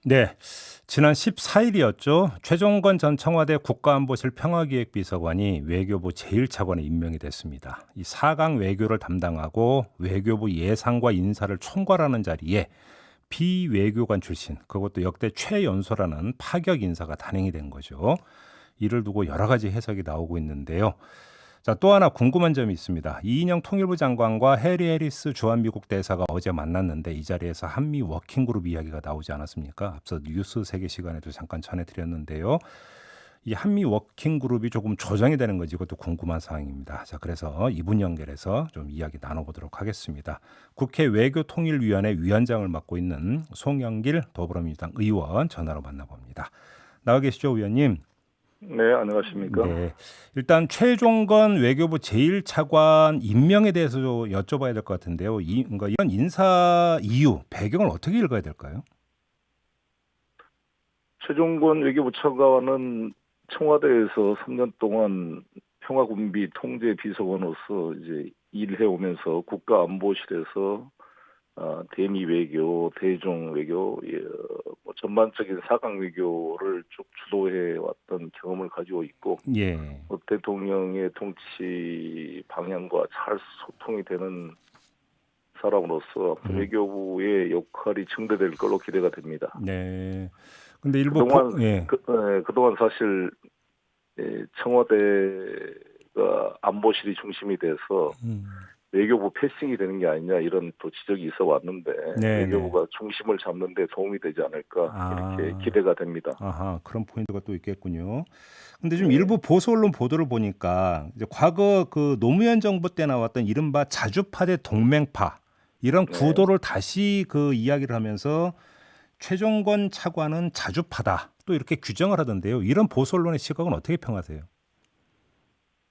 네, 지난 14일이었죠. 최종건 전 청와대 국가안보실 평화기획비서관이 외교부 제1차관에 임명이 됐습니다. 이 4강 외교를 담당하고 외교부 예산과 인사를 총괄하는 자리에 비외교관 출신, 그것도 역대 최연소라는 파격 인사가 단행이 된 거죠. 이를 두고 여러 가지 해석이 나오고 있는데요. 자, 또 하나 궁금한 점이 있습니다. 이인영 통일부 장관과 해리 해리스 주한미국 대사가 어제 만났는데 이 자리에서 한미 워킹그룹 이야기가 나오지 않았습니까? 앞서 뉴스 세계 시간에도 잠깐 전해드렸는데요. 이 한미 워킹그룹이 조금 조정이 되는 건지 이것도 궁금한 사항입니다. 자, 그래서 이분 연결해서 좀 이야기 나눠보도록 하겠습니다. 국회 외교통일위원회 위원장을 맡고 있는 송영길 더불어민주당 의원 전화로 만나봅니다. 나와 계시죠, 의원님? 네, 안녕하십니까? 네. 일단 최종건 외교부 제1차관 임명에 대해서 좀 여쭤봐야 될 것 같은데요. 그러니까 이런 인사 이유, 배경을 어떻게 읽어야 될까요? 최종권 외교부 차관은 청와대에서 3년 동안 평화군비 통제 비서관으로서 이제 일해 오면서 국가안보실에서 대미 외교, 대중 외교, 뭐 전반적인 4강 외교를 쭉 주도해 왔던 경험을 가지고 있고, 예. 대통령의 통치 방향과 잘 소통이 되는 사람으로서 외교부의 역할이 증대될 걸로 기대가 됩니다. 네. 근데 일부 예. 그동안 사실 청와대가 안보실이 중심이 돼서 외교부 패싱이 되는 게 아니냐 이런 또 지적이 있어 왔는데 네, 외교부가 중심을 잡는 데 도움이 되지 않을까 이렇게 기대가 됩니다. 아하, 그런 포인트가 또 있겠군요. 근데 좀 일부 보수 언론 보도를 보니까 이제 과거 그 노무현 정부 때 나왔던 이른바 자주파 대 동맹파 이런 네. 구도를 다시 그 이야기를 하면서 최종건 차관은 자주파다 또 이렇게 규정을 하던데요. 이런 보수 언론의 시각은 어떻게 평하세요?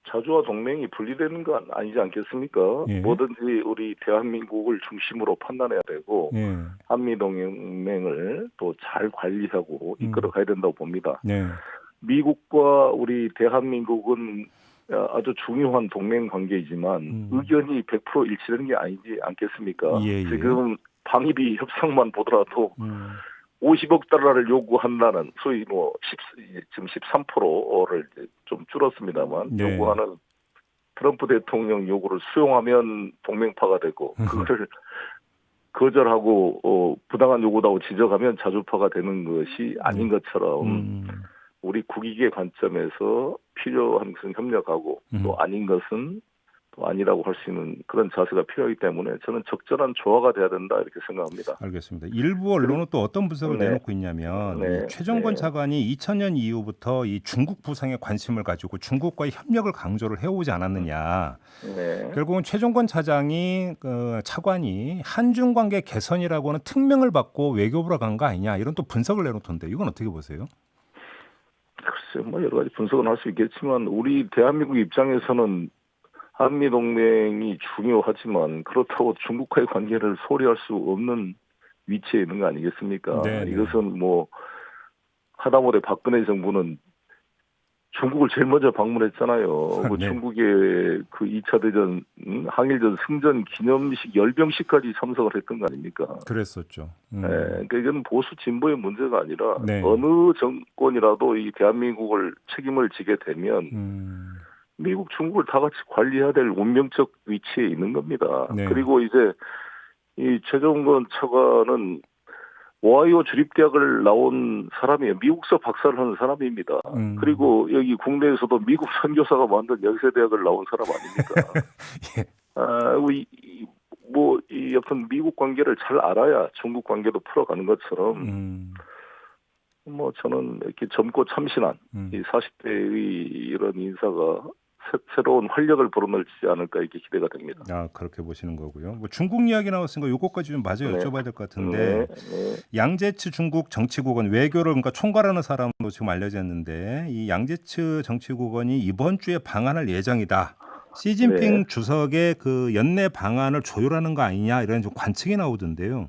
자주와 동맹이 분리되는 건 아니지 않겠습니까? 예. 뭐든지 우리 대한민국을 중심으로 판단해야 되고 예. 한미동맹을 또 잘 관리하고 이끌어 가야 된다고 봅니다. 네. 미국과 우리 대한민국은 아주 중요한 동맹 관계이지만 의견이 100% 일치되는 게 아니지 않겠습니까? 예. 지금 방위비 협상만 보더라도 50억 달러를 요구한다는 소위 지금 13%를 좀 줄었습니다만 네. 요구하는 트럼프 대통령 요구를 수용하면 동맹파가 되고 그거를 거절하고 부당한 요구다고 지적하면 자주파가 되는 것이 아닌 것처럼 우리 국익의 관점에서 필요한 것은 협력하고 또 아닌 것은 또 아니라고 할 수 있는 그런 자세가 필요하기 때문에 저는 적절한 조화가 돼야 된다 이렇게 생각합니다. 알겠습니다. 일부 언론은 또 어떤 분석을 네. 내놓고 있냐면 네. 이 최정권 네. 차관이 2000년 이후부터 이 중국 부상에 관심을 가지고 중국과의 협력을 강조를 해오지 않았느냐. 네. 결국은 최종권 차관이 한중 관계 개선이라고는 특명을 받고 외교부로 간 거 아니냐 이런 또 분석을 내놓던데 이건 어떻게 보세요? 글쎄 여러 가지 분석은 할 수 있겠지만 우리 대한민국 입장에서는 한미 동맹이 중요하지만 그렇다고 중국과의 관계를 소홀히 할 수 없는 위치에 있는 거 아니겠습니까? 네네. 이것은 하다못해 박근혜 정부는 중국을 제일 먼저 방문했잖아요. 네. 중국의 그 2차 대전 항일전 승전 기념식 열병식까지 참석을 했던 거 아닙니까? 그랬었죠. 네, 그러니까 이건 보수 진보의 문제가 아니라 네. 어느 정권이라도 이 대한민국을 책임을 지게 되면 미국, 중국을 다 같이 관리해야 될 운명적 위치에 있는 겁니다. 네. 그리고 이제 이 최종건 차관은 오하이오 주립대학을 나온 사람이에요. 미국서 박사를 하는 사람입니다. 그리고 여기 국내에서도 미국 선교사가 만든 연세대학을 나온 사람 아닙니까? 예. 여튼 미국 관계를 잘 알아야 중국 관계도 풀어가는 것처럼 저는 이렇게 젊고 참신한 이 40대의 이런 인사가 새로운 활력을 불어넣지 않을까 이렇게 기대가 됩니다. 아, 그렇게 보시는 거고요. 뭐 중국 이야기 나왔으니까 요것까지 좀 마저 여쭤봐야 될 것 같은데 양제츠 중국 정치국원 외교를 그러니까 총괄하는 사람으로 지금 알려졌는데 이 양제츠 정치국원이 이번 주에 방한할 예정이다. 시진핑 주석의 그 연내 방안을 조율하는 거 아니냐 이런 좀 관측이 나오던데요.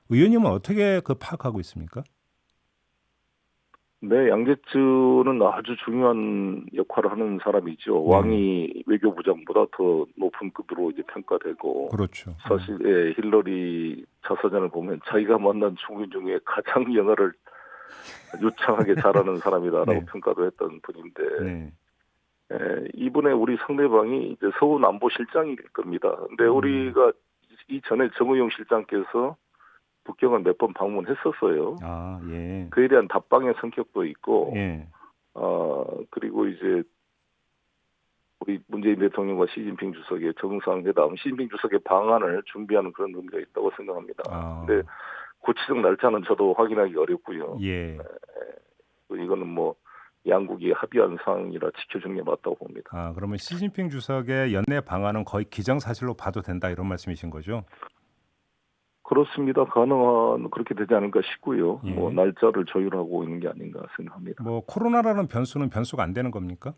의원님은 어떻게 그 파악하고 있습니까? 네, 양제츠는 아주 중요한 역할을 하는 사람이죠. 왕이 외교부장보다 더 높은 급으로 이제 평가되고, 그렇죠. 사실 힐러리 자서전을 보면 자기가 만난 중인 중에 가장 영어를 유창하게 잘하는 사람이다라고 네. 평가도 했던 분인데, 네. 이번에 우리 상대방이 이제 서훈 안보실장일 겁니다. 근데 우리가 이전에 정의용 실장께서 북경을 몇 번 방문했었어요. 아, 예. 그에 대한 답방의 성격도 있고, 예. 그리고 이제 우리 문재인 대통령과 시진핑 주석의 정상회담, 시진핑 주석의 방안을 준비하는 그런 의미가 있다고 생각합니다. 아. 근데 구체적 날짜는 저도 확인하기 어렵고요. 예. 이거는 뭐 양국이 합의한 사항이라 지켜주는 게 맞다고 봅니다. 아, 그러면 시진핑 주석의 연내 방안은 거의 기정사실로 봐도 된다 이런 말씀이신 거죠? 그렇습니다. 그렇게 되지 않을까 싶고요. 예. 뭐 날짜를 조율하고 있는 게 아닌가 생각합니다. 뭐 코로나라는 변수는 변수가 안 되는 겁니까?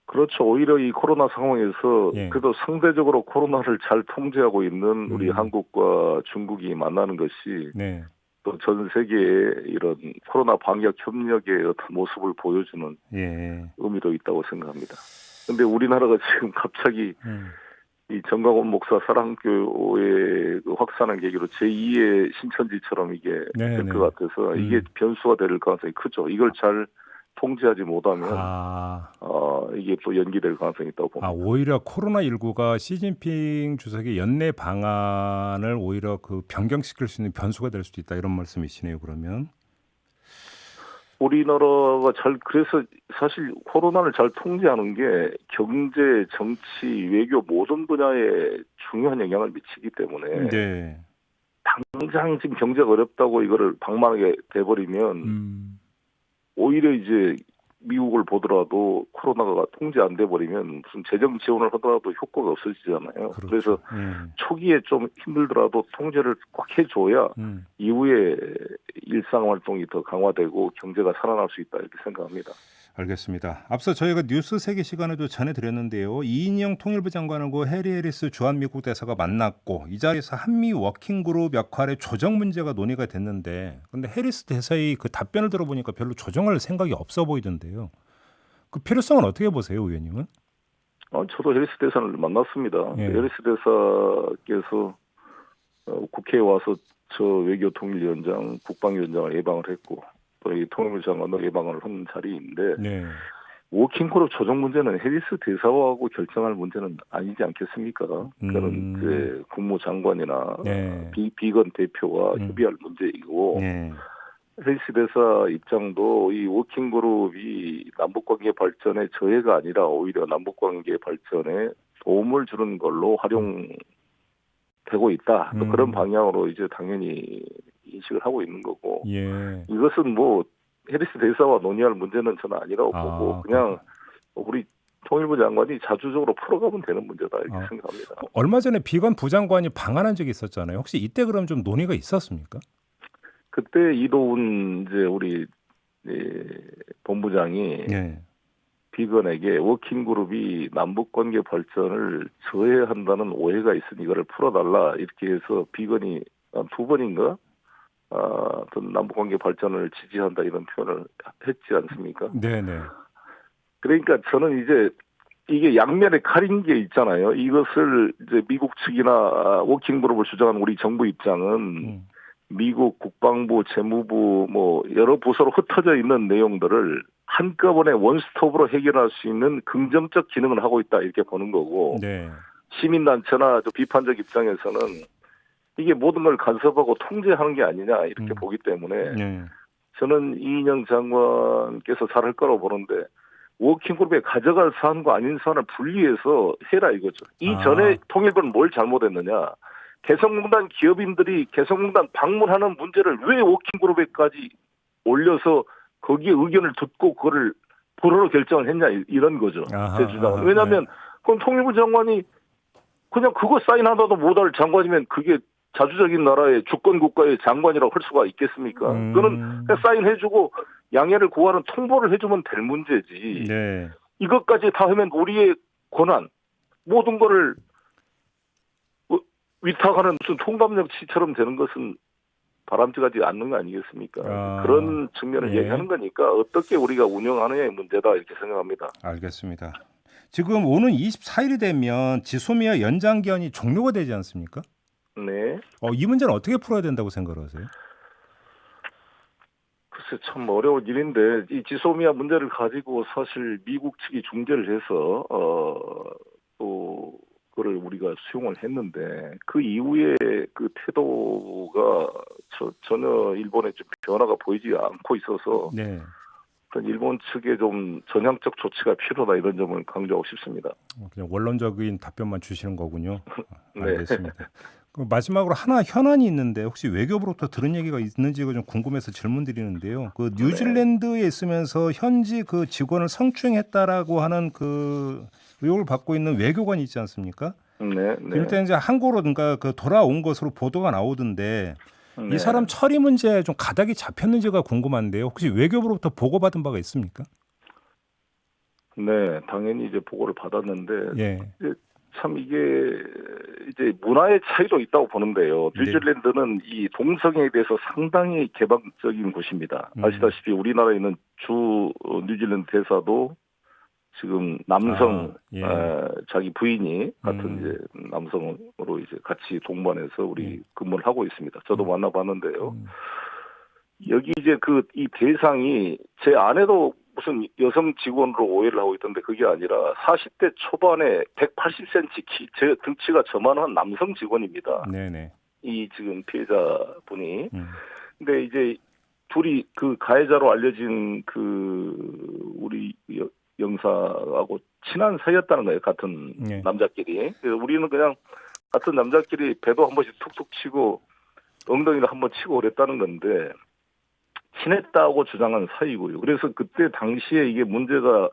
그렇죠. 오히려 이 코로나 상황에서 예. 그래도 상대적으로 코로나를 잘 통제하고 있는 우리 한국과 중국이 만나는 것이 네. 또 전 세계에 이런 코로나 방역 협력의 어떤 모습을 보여주는 예. 의미도 있다고 생각합니다. 근데 우리나라가 지금 갑자기 이 정광훈 목사 사랑교회 그 확산을 계기로 제2의 신천지처럼 이게 네, 될 네. 것 같아서 이게 변수가 될 가능성이 크죠. 이걸 잘 통제하지 못하면 이게 또 연기될 가능성이 있다고 봅니다. 오히려 코로나19가 시진핑 주석의 연내 방안을 오히려 그 변경시킬 수 있는 변수가 될 수도 있다 이런 말씀이시네요. 그러면 우리나라가 그래서 사실 코로나를 잘 통제하는 게 경제, 정치, 외교 모든 분야에 중요한 영향을 미치기 때문에 네. 당장 지금 경제가 어렵다고 이거를 방만하게 돼버리면 오히려 이제 미국을 보더라도 코로나가 통제 안 돼버리면 무슨 재정 지원을 하더라도 효과가 없어지잖아요. 그렇죠. 그래서 초기에 좀 힘들더라도 통제를 꼭 해줘야 이후에 일상활동이 더 강화되고 경제가 살아날 수 있다 이렇게 생각합니다. 알겠습니다. 앞서 저희가 뉴스 세계 시간에도 전해드렸는데요. 이인영 통일부 장관하고 해리 해리스 주한 미국 대사가 만났고 이 자리에서 한미 워킹그룹 역할의 조정 문제가 논의가 됐는데 근데 해리스 대사의 그 답변을 들어보니까 별로 조정할 생각이 없어 보이던데요. 그 필요성은 어떻게 보세요, 의원님은? 저도 해리스 대사를 만났습니다. 예. 해리스 대사께서 국회에 와서 저 외교통일위원장, 국방위원장을 예방을 했고 또 이 통일부 장관도 예방을 한 자리인데 네. 워킹그룹 조정 문제는 해리스 대사하고 결정할 문제는 아니지 않겠습니까? 그거는 그 국무장관이나 비건 대표가 협의할 문제이고 해리스 대사 입장도 이 워킹그룹이 남북관계 발전에 저해가 아니라 오히려 남북관계 발전에 도움을 주는 걸로 활용되고 있다. 또 그런 방향으로 이제 당연히 인식을 하고 있는 거고 이것은 뭐 해리스 대사와 논의할 문제는 저는 아니라고 보고 그냥 우리 통일부 장관이 자주적으로 풀어가면 되는 문제다 이렇게 생각합니다. 얼마 전에 비건 부장관이 방한한 적이 있었잖아요. 혹시 이때 그럼 좀 논의가 있었습니까? 그때 이도훈 이제 우리 본부장이 비건에게 워킹그룹이 남북관계 발전을 저해한다는 오해가 있으니 이거를 풀어달라 이렇게 해서 비건이 두 번인가 어떤 남북관계 발전을 지지한다 이런 표현을 했지 않습니까? 네네. 그러니까 저는 이제 이게 양면의 칼인 게 있잖아요. 이것을 이제 미국 측이나 워킹그룹을 주장하는 우리 정부 입장은 미국 국방부, 재무부 뭐 여러 부서로 흩어져 있는 내용들을 한꺼번에 원스톱으로 해결할 수 있는 긍정적 기능을 하고 있다 이렇게 보는 거고 시민단체나 비판적 입장에서는 이게 모든 걸 간섭하고 통제하는 게 아니냐 이렇게 보기 때문에 저는 이인영 장관께서 잘할 거라고 보는데 워킹그룹에 가져갈 사안과 아닌 사안을 분리해서 해라 이거죠. 이전에 통일부는 뭘 잘못했느냐. 개성공단 기업인들이 개성공단 방문하는 문제를 왜 워킹그룹에까지 올려서 거기에 의견을 듣고 그거를 불허로 결정을 했냐 이런 거죠. 제 주장은. 왜냐하면 그럼 통일부 장관이 그냥 그거 사인하다도 못할 장관이면 그게 자주적인 나라의 주권 국가의 장관이라고 할 수가 있겠습니까? 그거는 그냥 사인해주고 양해를 구하는 통보를 해주면 될 문제지. 이것까지 다 하면 우리의 권한 모든 거를 위탁하는 무슨 통감력치처럼 되는 것은 바람직하지 않는 거 아니겠습니까? 아, 그런 측면을 예. 얘기하는 거니까 어떻게 우리가 운영하느냐의 문제다 이렇게 생각합니다. 알겠습니다. 지금 오는 24일이 되면 지소미아 연장기한이 종료가 되지 않습니까? 네. 이 문제는 어떻게 풀어야 된다고 생각을 하세요? 글쎄 참 어려운 일인데 이 지소미아 문제를 가지고 사실 미국 측이 중재를 해서 또 그걸 우리가 수용을 했는데 그 이후에 그 태도가 전혀 일본에 좀 변화가 보이지 않고 있어서 네. 어떤 일본 측에 좀 전향적 조치가 필요하다 이런 점을 강조하고 싶습니다. 그냥 원론적인 답변만 주시는 거군요. 네. 알겠습니다. 그 마지막으로 하나 현안이 있는데 혹시 외교부로부터 들은 얘기가 있는지가 좀 궁금해서 질문 드리는데요. 그 뉴질랜드에 있으면서 현지 그 직원을 성추행했다라고 하는 그 의혹을 받고 있는 외교관이 있지 않습니까? 네, 네. 일단 이제 한국으로 그러니까 그 돌아온 것으로 보도가 나오던데 이 네. 사람 처리 문제에 좀 가닥이 잡혔는지가 궁금한데요. 혹시 외교부로부터 보고받은 바가 있습니까? 네, 당연히 이제 보고를 받았는데 예. 참 이게 이제 문화의 차이도 있다고 보는데요. 네. 뉴질랜드는 이 동성애에 대해서 상당히 개방적인 곳입니다. 아시다시피 우리나라에 있는 주 뉴질랜드 대사도 지금 남성 예. 자기 부인이 같은 이제 남성으로 이제 같이 동반해서 우리 근무를 하고 있습니다. 저도 만나봤는데요. 여기 이제 그 이 대상이 제 아내도 무슨 여성 직원으로 오해를 하고 있던데 그게 아니라 40대 초반에 180cm 제 등치가 저만한 남성 직원입니다. 네네. 이 지금 피해자분이. 근데 이제 둘이 그 가해자로 알려진 그 우리 영사하고 친한 사이였다는 거예요. 같은 네. 남자끼리. 그래서 우리는 그냥 같은 남자끼리 배도 한 번씩 툭툭 치고 엉덩이를 한 번 치고 그랬다는 건데 친했다고 주장한 사이고요. 그래서 그때 당시에 이게 문제가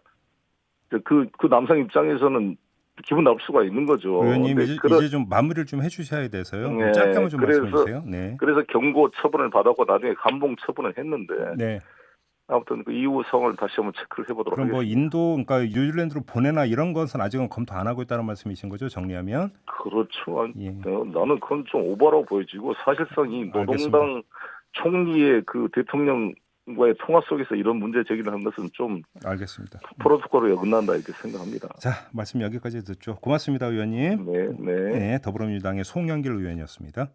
그 남성 입장에서는 기분 나쁠 수가 있는 거죠. 의원님 근데 이제 좀 마무리를 좀 해주셔야 돼서요. 네, 짧게만 좀 그래서- 말씀해 주세요. 네. 그래서 경고 처분을 받았고 나중에 감봉 처분을 했는데 네. 아무튼 그 이후 상황을 다시 한번 체크를 해보도록 그럼 뭐 하겠습니다. 인도 그러니까 뉴질랜드로 보내나 이런 것은 아직은 검토 안 하고 있다는 말씀이신 거죠? 정리하면. 그렇죠. 예. 나는 그건 좀 오버라고 보여지고 사실상 이 노동당 알겠습니다. 총리의 그 대통령과의 통화 속에서 이런 문제 제기를 한 것은 좀 알겠습니다. 프로토콜에 어긋난다 이렇게 생각합니다. 자, 말씀 여기까지 듣죠. 고맙습니다, 의원님. 네, 네. 네, 더불어민주당의 송영길 의원이었습니다.